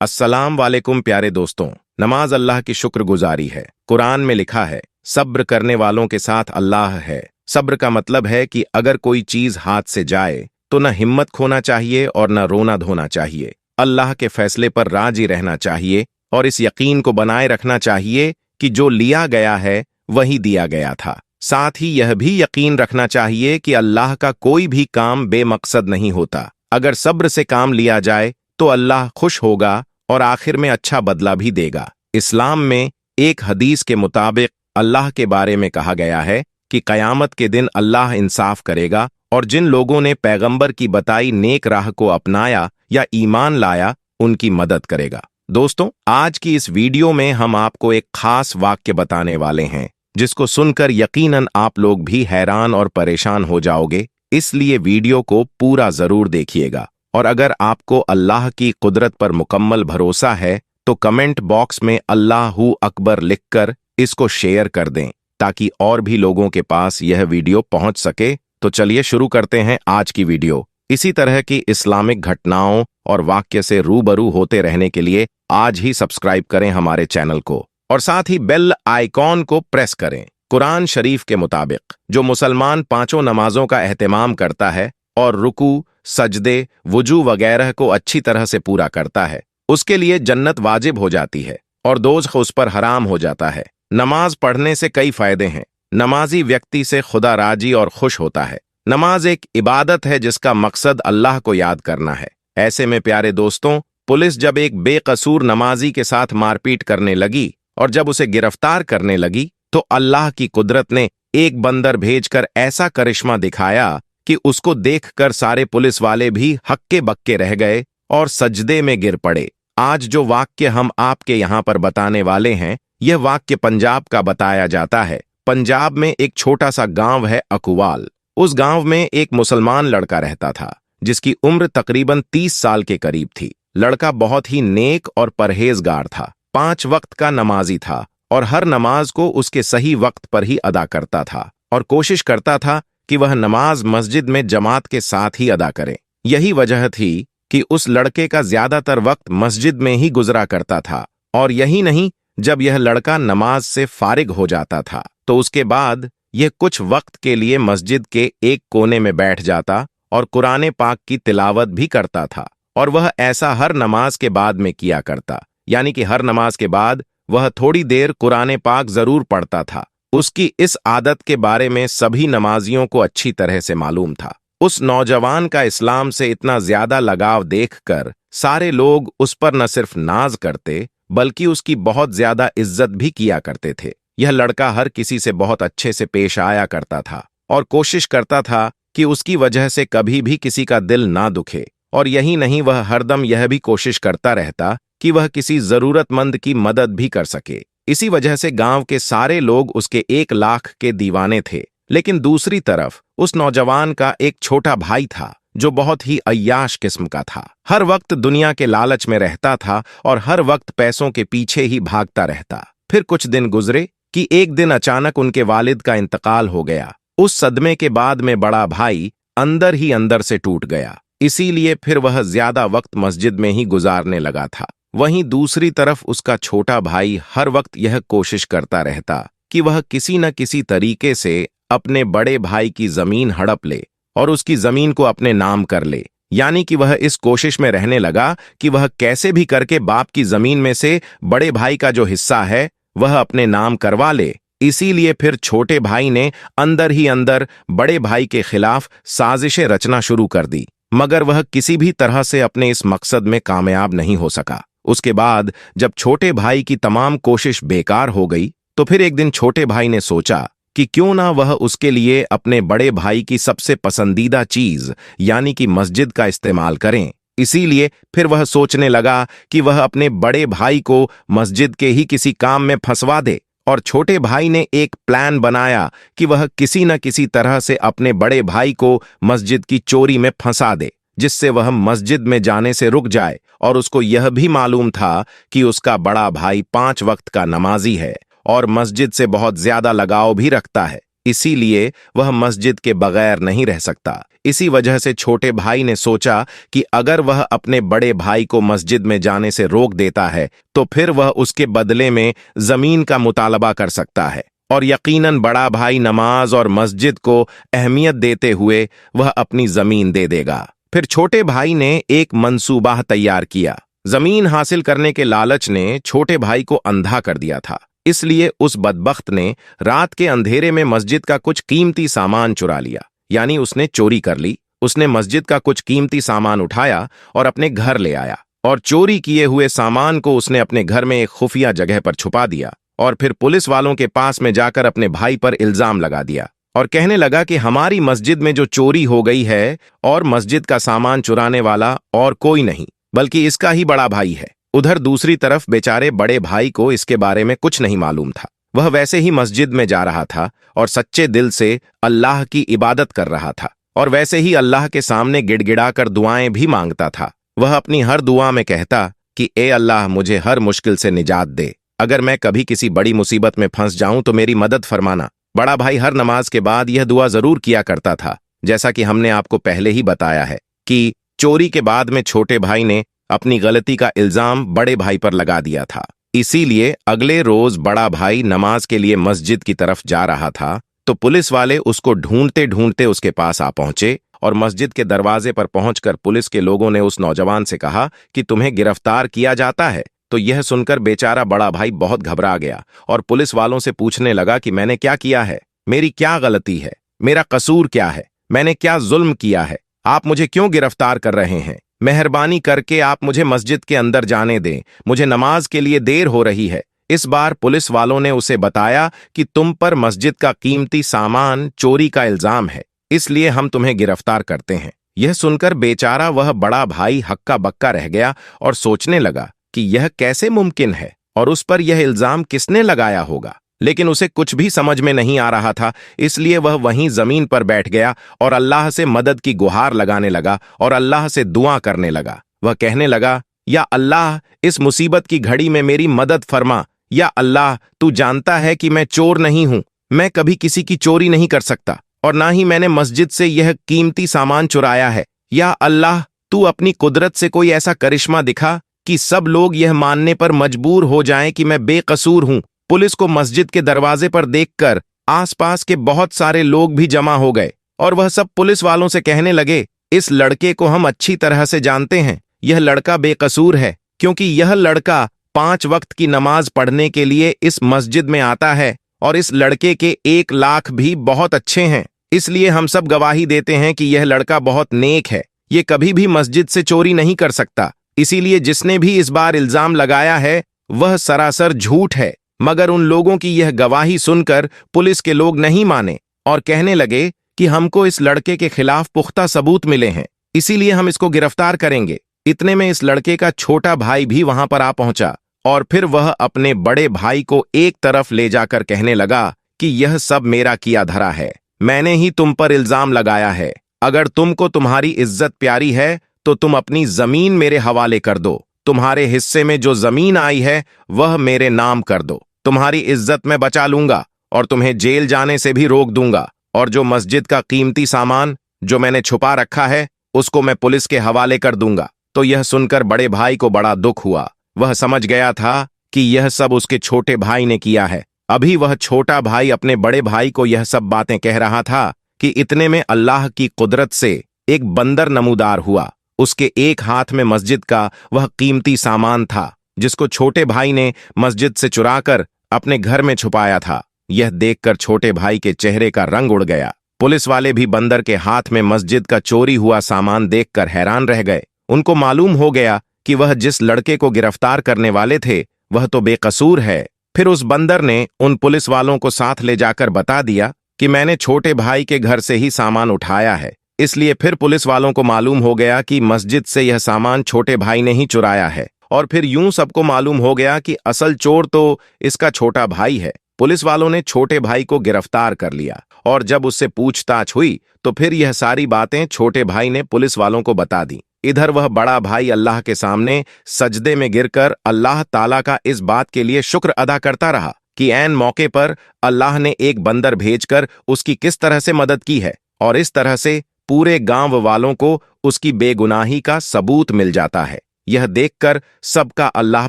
अस्सलाम वालेकुम प्यारे दोस्तों। नमाज अल्लाह की शुक्रगुजारी है। कुरान में लिखा है, सब्र करने वालों के साथ अल्लाह है। सब्र का मतलब है कि अगर कोई चीज हाथ से जाए तो न हिम्मत खोना चाहिए और न रोना धोना चाहिए। अल्लाह के फैसले पर राजी रहना चाहिए और इस यकीन को बनाए रखना चाहिए कि जो लिया गया है वही दिया गया था। साथ ही यह भी यकीन रखना चाहिए कि अल्लाह का कोई भी काम बेमकसद नहीं होता। अगर सब्र से काम लिया जाए तो अल्लाह खुश होगा और आखिर में अच्छा बदला भी देगा। इस्लाम में एक हदीस के मुताबिक अल्लाह के बारे में कहा गया है कि कयामत के दिन अल्लाह इंसाफ करेगा और जिन लोगों ने पैगंबर की बताई नेक राह को अपनाया या ईमान लाया उनकी मदद करेगा। दोस्तों, आज की इस वीडियो में हम आपको एक खास वाक्य बताने वाले हैं जिसको सुनकर यकीनन आप लोग भी हैरान और परेशान हो जाओगे। इसलिए वीडियो को पूरा जरूर देखिएगा और अगर आपको अल्लाह की कुदरत पर मुकम्मल भरोसा है तो कमेंट बॉक्स में अल्लाहू अकबर लिखकर इसको शेयर कर दें ताकि और भी लोगों के पास यह वीडियो पहुंच सके। तो चलिए शुरू करते हैं आज की वीडियो। इसी तरह की इस्लामिक घटनाओं और वाक्य से रूबरू होते रहने के लिए आज ही सब्सक्राइब करें हमारे चैनल को और साथ ही बेल आइकॉन को प्रेस करें। कुरान शरीफ के मुताबिक जो मुसलमान पांचों नमाजों का एहतमाम करता है और रुकू, सजदे, वुजू वगैरह को अच्छी तरह से पूरा करता है, उसके लिए जन्नत वाजिब हो जाती है और दोज़ख उस पर हराम हो जाता है। नमाज पढ़ने से कई फायदे हैं। नमाजी व्यक्ति से खुदा राजी और खुश होता है। नमाज एक इबादत है जिसका मकसद अल्लाह को याद करना है। ऐसे में प्यारे दोस्तों, पुलिस जब एक बेकसूर नमाजी के साथ मारपीट करने लगी और जब उसे गिरफ्तार करने लगी तो अल्लाह की कुदरत ने एक बंदर भेजकर ऐसा करिश्मा दिखाया कि उसको देखकर सारे पुलिस वाले भी हक्के बक्के रह गए और सजदे में गिर पड़े। आज जो वाक्य हम आपके यहाँ पर बताने वाले हैं, यह वाक्य पंजाब का बताया जाता है। पंजाब में एक छोटा सा गांव है अकुवाल। उस गांव में एक मुसलमान लड़का रहता था जिसकी उम्र तकरीबन 30 साल के करीब थी। लड़का बहुत ही नेक और परहेजगार था। 5 वक्त का नमाजी था और हर नमाज को उसके सही वक्त पर ही अदा करता था और कोशिश करता था कि वह नमाज मस्जिद में जमात के साथ ही अदा करे। यही वजह थी कि उस लड़के का ज्यादातर वक्त मस्जिद में ही गुजरा करता था। और यही नहीं, जब यह लड़का नमाज से फारिग हो जाता था तो उसके बाद यह कुछ वक्त के लिए मस्जिद के एक कोने में बैठ जाता और कुरान पाक की तिलावत भी करता था। और वह ऐसा हर नमाज के बाद में किया करता, यानी कि हर नमाज के बाद वह थोड़ी देर कुरान पाक जरूर पढ़ता था। उसकी इस आदत के बारे में सभी नमाजियों को अच्छी तरह से मालूम था। उस नौजवान का इस्लाम से इतना ज्यादा लगाव देखकर सारे लोग उस पर न सिर्फ नाज करते बल्कि उसकी बहुत ज्यादा इज्जत भी किया करते थे। यह लड़का हर किसी से बहुत अच्छे से पेश आया करता था और कोशिश करता था कि उसकी वजह से कभी भी किसी का दिल ना दुखे। और यही नहीं, वह हरदम यह भी कोशिश करता रहता कि वह किसी जरूरतमंद की मदद भी कर सके। इसी वजह से गांव के सारे लोग उसके 1 लाख के दीवाने थे। लेकिन दूसरी तरफ उस नौजवान का एक छोटा भाई था जो बहुत ही अय्याश किस्म का था। हर वक्त दुनिया के लालच में रहता था और हर वक्त पैसों के पीछे ही भागता रहता। फिर कुछ दिन गुजरे कि एक दिन अचानक उनके वालिद का इंतकाल हो गया। उस सदमे के बाद में बड़ा भाई अंदर ही अंदर से टूट गया। इसीलिए फिर वह ज्यादा वक्त मस्जिद में ही गुजारने लगा था। वहीं दूसरी तरफ उसका छोटा भाई हर वक्त यह कोशिश करता रहता कि वह किसी न किसी तरीके से अपने बड़े भाई की जमीन हड़प ले और उसकी जमीन को अपने नाम कर ले। यानी कि वह इस कोशिश में रहने लगा कि वह कैसे भी करके बाप की जमीन में से बड़े भाई का जो हिस्सा है वह अपने नाम करवा ले। इसीलिए फिर छोटे भाई ने अंदर ही अंदर बड़े भाई के खिलाफ साजिशें रचना शुरू कर दी, मगर वह किसी भी तरह से अपने इस मकसद में कामयाब नहीं हो सका। उसके बाद जब छोटे भाई की तमाम कोशिश बेकार हो गई तो फिर एक दिन छोटे भाई ने सोचा कि क्यों ना वह उसके लिए अपने बड़े भाई की सबसे पसंदीदा चीज यानी कि मस्जिद का इस्तेमाल करें। इसीलिए फिर वह सोचने लगा कि वह अपने बड़े भाई को मस्जिद के ही किसी काम में फंसवा दे। और छोटे भाई ने एक प्लान बनाया कि वह किसी न किसी तरह से अपने बड़े भाई को मस्जिद की चोरी में फंसा दे, जिससे वह मस्जिद में जाने से रुक जाए। और उसको यह भी मालूम था कि उसका बड़ा भाई 5 वक्त का नमाजी है और मस्जिद से बहुत ज्यादा लगाव भी रखता है। इसीलिए वह मस्जिद के बगैर नहीं रह सकता। इसी वजह से छोटे भाई ने सोचा कि अगर वह अपने बड़े भाई को मस्जिद में जाने से रोक देता है तो फिर वह उसके बदले में जमीन का मुतालबा कर सकता है, और यकीनन बड़ा भाई नमाज और मस्जिद को अहमियत देते हुए वह अपनी जमीन दे देगा। फिर छोटे भाई ने एक मंसूबा तैयार किया। जमीन हासिल करने के लालच ने छोटे भाई को अंधा कर दिया था, इसलिए उस बदबख्त ने रात के अंधेरे में मस्जिद का कुछ कीमती सामान चुरा लिया, यानी उसने चोरी कर ली। उसने मस्जिद का कुछ कीमती सामान उठाया और अपने घर ले आया, और चोरी किए हुए सामान को उसने अपने घर में एक खुफिया जगह पर छुपा दिया, और फिर पुलिस वालों के पास में जाकर अपने भाई पर इल्जाम लगा दिया और कहने लगा कि हमारी मस्जिद में जो चोरी हो गई है और मस्जिद का सामान चुराने वाला और कोई नहीं बल्कि इसका ही बड़ा भाई है। उधर दूसरी तरफ बेचारे बड़े भाई को इसके बारे में कुछ नहीं मालूम था। वह वैसे ही मस्जिद में जा रहा था और सच्चे दिल से अल्लाह की इबादत कर रहा था, और वैसे ही अल्लाह के सामने गिड़गिड़ाकर दुआएं भी मांगता था। वह अपनी हर दुआ में कहता कि ए अल्लाह, मुझे हर मुश्किल से निजात दे। अगर मैं कभी किसी बड़ी मुसीबत में फंस जाऊं तो मेरी मदद फरमाना। बड़ा भाई हर नमाज के बाद यह दुआ जरूर किया करता था। जैसा कि हमने आपको पहले ही बताया है कि चोरी के बाद में छोटे भाई ने अपनी गलती का इल्जाम बड़े भाई पर लगा दिया था। इसीलिए अगले रोज बड़ा भाई नमाज के लिए मस्जिद की तरफ जा रहा था तो पुलिस वाले उसको ढूंढते ढूंढते उसके पास आ पहुंचे, और मस्जिद के दरवाजे पर पहुंचकर पुलिस के लोगों ने उस नौजवान से कहा कि तुम्हें गिरफ्तार किया जाता है। तो यह सुनकर बेचारा बड़ा भाई बहुत घबरा गया और पुलिस वालों से पूछने लगा कि मैंने क्या किया है, मेरी क्या गलती है, मेरा कसूर क्या है, मैंने क्या जुल्म किया है, आप मुझे क्यों गिरफ्तार कर रहे हैं? मेहरबानी करके आप मुझे मस्जिद के अंदर जाने दें, मुझे नमाज के लिए देर हो रही है। इस बार पुलिस वालों ने उसे बताया कि तुम पर मस्जिद का कीमती सामान चोरी का इल्जाम है, इसलिए हम तुम्हें गिरफ्तार करते हैं। यह सुनकर बेचारा वह बड़ा भाई हक्का बक्का रह गया और सोचने लगा कि यह कैसे मुमकिन है और उस पर यह इल्जाम किसने लगाया होगा। लेकिन उसे कुछ भी समझ में नहीं आ रहा था, इसलिए वह वहीं जमीन पर बैठ गया और अल्लाह से मदद की गुहार लगाने लगा और अल्लाह से दुआ करने लगा। वह कहने लगा, या अल्लाह, इस मुसीबत की घड़ी में मेरी मदद फरमा। या अल्लाह, तू जानता है कि मैं चोर नहीं हूं, मैं कभी किसी की चोरी नहीं कर सकता और ना ही मैंने मस्जिद से यह कीमती सामान चुराया है। या अल्लाह, तू अपनी कुदरत से कोई ऐसा करिश्मा दिखा कि सब लोग यह मानने पर मजबूर हो जाएं कि मैं बेकसूर हूं। पुलिस को मस्जिद के दरवाजे पर देखकर आसपास के बहुत सारे लोग भी जमा हो गए और वह सब पुलिस वालों से कहने लगे, इस लड़के को हम अच्छी तरह से जानते हैं, यह लड़का बेकसूर है, क्योंकि यह लड़का 5 वक्त की नमाज पढ़ने के लिए इस मस्जिद में आता है और इस लड़के के 1 लाख भी बहुत अच्छे हैं। इसलिए हम सब गवाही देते हैं कि यह लड़का बहुत नेक है, ये कभी भी मस्जिद से चोरी नहीं कर सकता। इसीलिए जिसने भी इस बार इल्जाम लगाया है वह सरासर झूठ है। मगर उन लोगों की यह गवाही सुनकर पुलिस के लोग नहीं माने और कहने लगे कि हमको इस लड़के के खिलाफ पुख्ता सबूत मिले हैं, इसीलिए हम इसको गिरफ्तार करेंगे। इतने में इस लड़के का छोटा भाई भी वहां पर आ पहुंचा और फिर वह अपने बड़े भाई को एक तरफ ले जाकर कहने लगा कि यह सब मेरा किया धरा है, मैंने ही तुम पर इल्जाम लगाया है। अगर तुमको तुम्हारी इज्जत प्यारी है तो तुम अपनी जमीन मेरे हवाले कर दो। तुम्हारे हिस्से में जो जमीन आई है वह मेरे नाम कर दो। तुम्हारी इज्जत मैं बचा लूंगा और तुम्हें जेल जाने से भी रोक दूंगा, और जो मस्जिद का कीमती सामान जो मैंने छुपा रखा है उसको मैं पुलिस के हवाले कर दूंगा। तो यह सुनकर बड़े भाई को बड़ा दुख हुआ। वह समझ गया था कि यह सब उसके छोटे भाई ने किया है। अभी वह छोटा भाई अपने बड़े भाई को यह सब बातें कह रहा था कि इतने में अल्लाह की कुदरत से एक बंदर नमूदार हुआ। उसके एक हाथ में मस्जिद का वह कीमती सामान था जिसको छोटे भाई ने मस्जिद से चुराकर अपने घर में छुपाया था। यह देखकर छोटे भाई के चेहरे का रंग उड़ गया। पुलिस वाले भी बंदर के हाथ में मस्जिद का चोरी हुआ सामान देखकर हैरान रह गए। उनको मालूम हो गया कि वह जिस लड़के को गिरफ्तार करने वाले थे वह तो बेकसूर है। फिर उस बंदर ने उन पुलिस वालों को साथ ले जाकर बता दिया कि मैंने छोटे भाई के घर से ही सामान उठाया है। इसलिए फिर पुलिस वालों को मालूम हो गया कि मस्जिद से यह सामान छोटे भाई ने ही चुराया है, और फिर यूं सबको मालूम हो गया कि असल चोर तो इसका छोटा भाई है। पुलिस वालों ने छोटे भाई को गिरफ्तार कर लिया और जब उससे पूछताछ हुई तो फिर यह सारी बातें छोटे भाई ने पुलिस वालों को बता दी। इधर वह बड़ा भाई अल्लाह के सामने सजदे में गिरकर अल्लाह ताला का इस बात के लिए शुक्र अदा करता रहा कि ऐन मौके पर अल्लाह ने एक बंदर भेजकर उसकी किस तरह से मदद की है और इस तरह से पूरे गांव वालों को उसकी बेगुनाही का सबूत मिल जाता है। यह देखकर सबका अल्लाह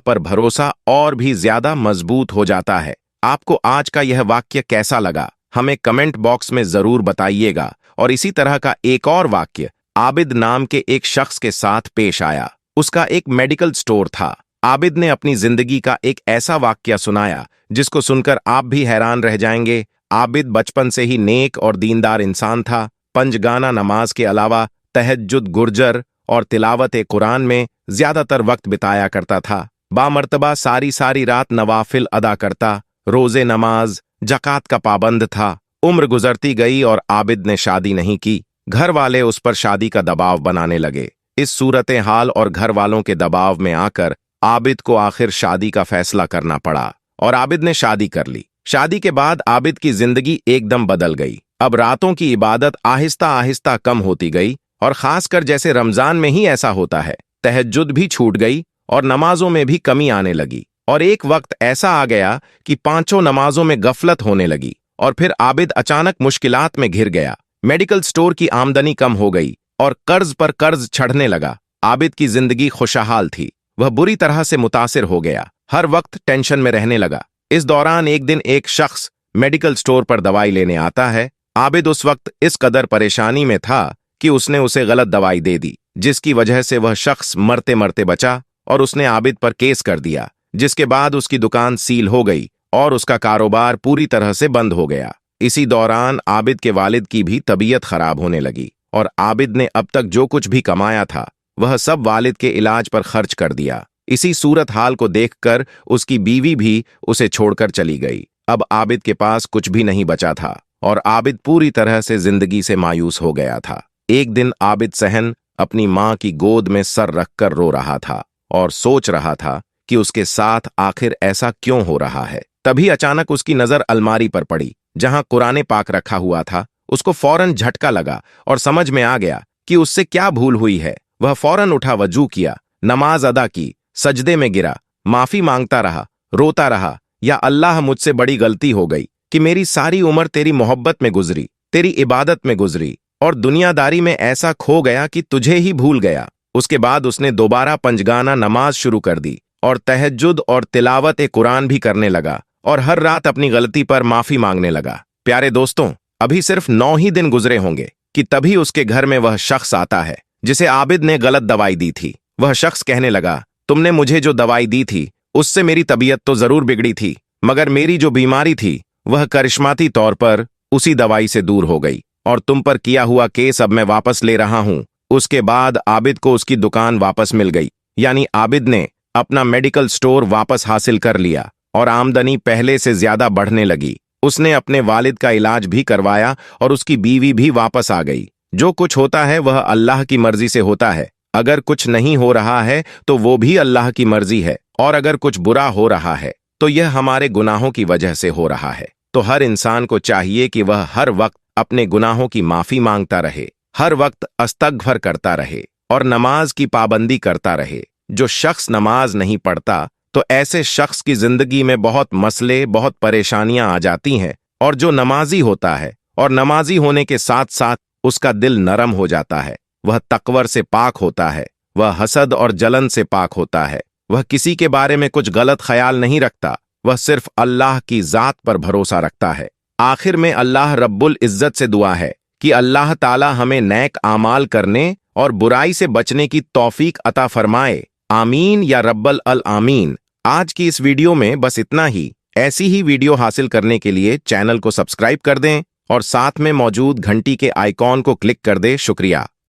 पर भरोसा और भी ज्यादा मजबूत हो जाता है। आपको आज का यह वाक्य कैसा लगा, हमें कमेंट बॉक्स में जरूर बताइएगा। और इसी तरह का एक और वाक्य आबिद नाम के एक शख्स के साथ पेश आया। उसका एक मेडिकल स्टोर था। आबिद ने अपनी जिंदगी का एक ऐसा वाक्य सुनाया जिसको सुनकर आप भी हैरान रह जाएंगे। आबिद बचपन से ही नेक और दीनदार इंसान था। पंजगाना नमाज के अलावा तहज्जुद, गुर्जर और तिलावत कुरान में ज्यादातर वक्त बिताया करता था। बामर्तबा सारी रात नवाफिल अदा करता, रोजे नमाज, जकात का पाबंद था। उम्र गुजरती गई और आबिद ने शादी नहीं की। घर वाले उस पर शादी का दबाव बनाने लगे। इस सूरत हाल और घर वालों के दबाव में आकर आबिद को आखिर शादी का फैसला करना पड़ा और आबिद ने शादी कर ली। शादी के बाद आबिद की जिंदगी एकदम बदल गई। अब रातों की इबादत आहिस्ता आहिस्ता कम होती गई और खासकर जैसे रमजान में ही ऐसा होता है, तहज्जुद भी छूट गई और नमाजों में भी कमी आने लगी। और एक वक्त ऐसा आ गया कि पांचों नमाजों में गफलत होने लगी और फिर आबिद अचानक मुश्किलात में घिर गया। मेडिकल स्टोर की आमदनी कम हो गई और कर्ज पर कर्ज चढ़ने लगा। आबिद की जिंदगी खुशहाल थी, वह बुरी तरह से मुतासिर हो गया, हर वक्त टेंशन में रहने लगा। इस दौरान एक दिन एक शख्स मेडिकल स्टोर पर दवाई लेने आता है। आबिद उस वक्त इस कदर परेशानी में था कि उसने उसे गलत दवाई दे दी, जिसकी वजह से वह शख्स मरते मरते बचा और उसने आबिद पर केस कर दिया, जिसके बाद उसकी दुकान सील हो गई और उसका कारोबार पूरी तरह से बंद हो गया। इसी दौरान आबिद के वालिद की भी तबीयत खराब होने लगी और आबिद ने अब तक जो कुछ भी कमाया था वह सब वालिद के इलाज पर खर्च कर दिया। इसी सूरत हाल को देखकर उसकी बीवी भी उसे छोड़कर चली गई। अब आबिद के पास कुछ भी नहीं बचा था और आबिद पूरी तरह से जिंदगी से मायूस हो गया था। एक दिन आबिद सहन अपनी मां की गोद में सर रखकर रो रहा था और सोच रहा था कि उसके साथ आखिर ऐसा क्यों हो रहा है। तभी अचानक उसकी नजर अलमारी पर पड़ी जहां कुरान पाक रखा हुआ था। उसको फौरन झटका लगा और समझ में आ गया कि उससे क्या भूल हुई है। वह फौरन उठा, वजू किया, नमाज अदा की, सजदे में गिरा, माफी मांगता रहा, रोता रहा, या अल्लाह मुझसे बड़ी गलती हो गई कि मेरी सारी उम्र तेरी मोहब्बत में गुजरी, तेरी इबादत में गुजरी और दुनियादारी में ऐसा खो गया कि तुझे ही भूल गया। उसके बाद उसने दोबारा पंजगाना नमाज शुरू कर दी और तहज्जुद और तिलावत कुरान भी करने लगा और हर रात अपनी गलती पर माफी मांगने लगा। प्यारे दोस्तों, अभी सिर्फ 9 ही दिन गुजरे होंगे कि तभी उसके घर में वह शख्स आता है जिसे आबिद ने गलत दवाई दी थी। वह शख्स कहने लगा, तुमने मुझे जो दवाई दी थी उससे मेरी तबीयत तो जरूर बिगड़ी थी, मगर मेरी जो बीमारी थी वह करिश्माती तौर पर उसी दवाई से दूर हो गई और तुम पर किया हुआ केस अब मैं वापस ले रहा हूं। उसके बाद आबिद को उसकी दुकान वापस मिल गई, यानी आबिद ने अपना मेडिकल स्टोर वापस हासिल कर लिया और आमदनी पहले से ज्यादा बढ़ने लगी। उसने अपने वालिद का इलाज भी करवाया और उसकी बीवी भी वापस आ गई। जो कुछ होता है वह अल्लाह की मर्जी से होता है। अगर कुछ नहीं हो रहा है तो वो भी अल्लाह की मर्जी है, और अगर कुछ बुरा हो रहा है तो यह हमारे गुनाहों की वजह से हो रहा है। तो हर इंसान को चाहिए कि वह हर वक्त अपने गुनाहों की माफी मांगता रहे, हर वक्त अस्तगफर करता रहे और नमाज की पाबंदी करता रहे। जो शख्स नमाज नहीं पढ़ता तो ऐसे शख्स की जिंदगी में बहुत मसले, बहुत परेशानियां आ जाती हैं, और जो नमाजी होता है और नमाजी होने के साथ साथ उसका दिल नरम हो जाता है, वह तकवर से पाक होता है, वह हसद और जलन से पाक होता है, वह किसी के बारे में कुछ गलत ख्याल नहीं रखता, वह सिर्फ अल्लाह की जात पर भरोसा रखता है। आखिर में अल्लाह रब्बुल इज्जत से दुआ है कि अल्लाह ताला हमें नेक आमाल करने और बुराई से बचने की तौफीक अता फरमाए। आमीन या रब्बल अल आमीन। आज की इस वीडियो में बस इतना ही। ऐसी ही वीडियो हासिल करने के लिए चैनल को सब्सक्राइब कर दें और साथ में मौजूद घंटी के आइकॉन को क्लिक कर दें। शुक्रिया।